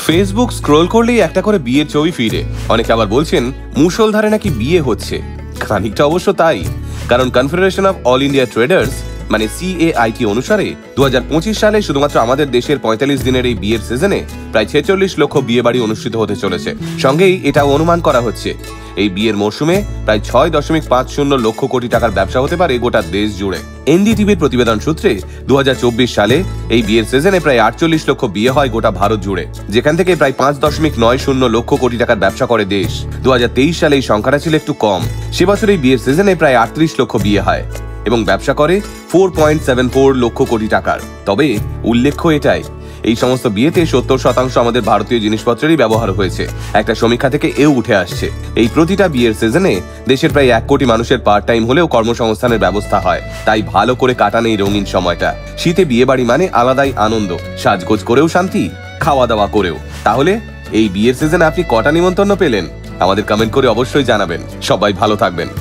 Facebook scroll করলেই একটা করে বিয়ের ছবি ফিরে। অনেকে আবার বলছেন মুষলধারে নাকি বিয়ে হচ্ছে। খানিকটা অবশ্য তাই, কারণ confederation of all India traders মানে CAIT অনুসারে 2025 সালে শুধুমাত্র আমাদের দেশের 45 দিনের এই বিয়ের সিজনে প্রায় 46 লক্ষ বিয়ে বাড়ি অনুষ্ঠিত হতে চলেছে। সঙ্গেই এটাও অনুমান করা হচ্ছে এই বিয়ের মরশুমে প্রায় 6.50 লক্ষ কোটি টাকার ব্যবসা হতে পারে গোটা দেশ জুড়ে। NDTVর প্রতিবেদন সূত্রে 2024 সালে এই বিয়ের সিজনে প্রায় 48 লক্ষ বিয়ে হয় গোটা ভারত জুড়ে, যেখান থেকে প্রায় 5.90 লক্ষ কোটি টাকার ব্যবসা করে দেশ। 2023 সালে এই সংখ্যাটা ছিল একটু কম। সে বছর এই বিয়ের সিজনে প্রায় 38 লক্ষ বিয়ে হয় এবং ব্যবসা করে 4.74 লক্ষ কোটি টাকার। তবে উল্লেখ্য এটাই, এই সমস্ত বিয়েতে 70% আমাদের ভারতীয় জিনিসপত্রেরই ব্যবহার হয়েছে। একটা সমীক্ষা থেকে এও উঠে আসছে এই প্রতিটা বিয়ের সিজনে দেশের প্রায় 1 কোটি মানুষের পার্ট টাইম হলেও কর্মসংস্থানের ব্যবস্থা হয়। তাই ভালো করে কাটান এই রঙিন সময়টা। শীতে বিয়ে বাড়ি মানে আলাদাই আনন্দ, সাজগোজ করেও শান্তি, খাওয়া দাওয়া করেও। তাহলে এই বিয়ের সিজনে আপনি কটা নিমন্ত্রণ পেলেন? আমাদের কমেন্ট করে অবশ্যই জানাবেন। সবাই ভালো থাকবেন।